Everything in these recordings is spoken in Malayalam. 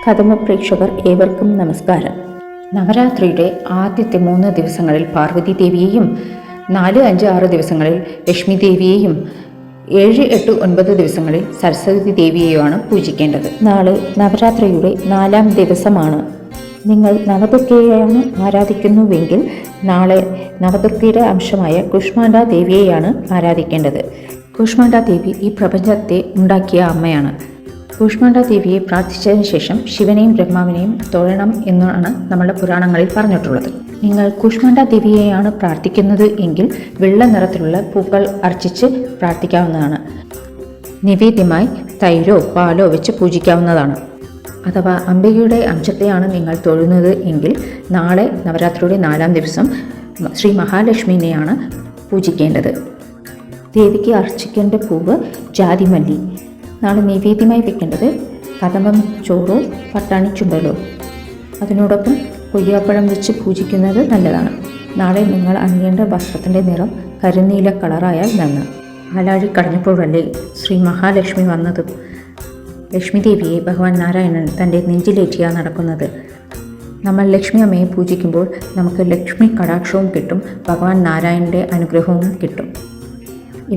കഥമ പ്രേക്ഷകർ ഏവർക്കും നമസ്കാരം. നവരാത്രിയുടെ ആദ്യത്തെ 3 ദിവസങ്ങളിൽ പാർവതി ദേവിയെയും 4, 5, 6 ദിവസങ്ങളിൽ ലക്ഷ്മി ദേവിയെയും 7, 8, 9 ദിവസങ്ങളിൽ സരസ്വതി ദേവിയെയുമാണ് പൂജിക്കേണ്ടത്. നാളെ നവരാത്രിയുടെ 4ാം ദിവസമാണ്. നിങ്ങൾ നവദുർഗയെയാണ് ആരാധിക്കുന്നുവെങ്കിൽ നാളെ നവദുർഗയുടെ അംശമായ കുഷ്മാണ്ഡ ദേവിയെയാണ് ആരാധിക്കേണ്ടത്. കുഷ്മാണ്ഡ ദേവി ഈ പ്രപഞ്ചത്തെ ഉണ്ടാക്കിയ അമ്മയാണ്. കുഷ്മാണ്ഡ ദേവിയെ പ്രാർത്ഥിച്ചതിന് ശേഷം ശിവനെയും ബ്രഹ്മാവിനെയും തൊഴണം എന്നാണ് നമ്മുടെ പുരാണങ്ങളിൽ പറഞ്ഞിട്ടുള്ളത്. നിങ്ങൾ കുഷ്മാണ്ഡ ദേവിയെയാണ് പ്രാർത്ഥിക്കുന്നത് എങ്കിൽ വെള്ള നിറത്തിലുള്ള പൂക്കൾ അർച്ചിച്ച് പ്രാർത്ഥിക്കാവുന്നതാണ്. നിവേദ്യമായി തൈരോ പാലോ വെച്ച് പൂജിക്കാവുന്നതാണ്. അഥവാ അംബികയുടെ അംശത്തെയാണ് നിങ്ങൾ തൊഴുന്നത് എങ്കിൽ നാളെ നവരാത്രിയുടെ 4ാം ദിവസം ശ്രീ മഹാലക്ഷ്മിനെയാണ് പൂജിക്കേണ്ടത്. ദേവിക്ക് അർച്ചിക്കേണ്ട പൂവ് ജാതിമല്ലി. നാളെ നൈവേദ്യമായി വെക്കേണ്ടത് കദംബം ചോറോ പട്ടാണി ചുണ്ടലോ. അതിനോടൊപ്പം കൊയ്യാപ്പഴം വെച്ച് പൂജിക്കുന്നത് നല്ലതാണ്. നാളെ നിങ്ങൾ അണിയേണ്ട വസ്ത്രത്തിൻ്റെ നിറം കരിനീല കളറായാൽ നന്ന്. ആലാഴി കടഞ്ഞപ്പോഴല്ലേ ശ്രീ മഹാലക്ഷ്മി വന്നത്. ലക്ഷ്മി ദേവിയെ ഭഗവാൻ നാരായണൻ തൻ്റെ നെഞ്ചിലേറ്റിയാണ് നടക്കുന്നത്. നമ്മൾ ലക്ഷ്മി അമ്മയെ പൂജിക്കുമ്പോൾ നമുക്ക് ലക്ഷ്മി കടാക്ഷവും കിട്ടും, ഭഗവാൻ നാരായണൻ്റെ അനുഗ്രഹവും കിട്ടും.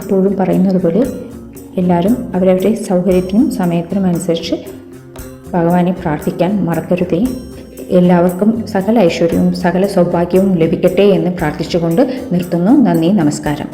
ഇപ്പോഴും പറയുന്നത് പോലെ എല്ലാവരും അവരവരുടെ സൗകര്യത്തിനും സമയത്തിനും അനുസരിച്ച് ഭഗവാനെ പ്രാർത്ഥിക്കാൻ മറക്കരുതേ. എല്ലാവർക്കും സകല ഐശ്വര്യവും സകല സൗഭാഗ്യവും ലഭിക്കട്ടെ എന്ന് പ്രാർത്ഥിച്ചുകൊണ്ട് നിർത്തുന്നു. നന്ദി, നമസ്കാരം.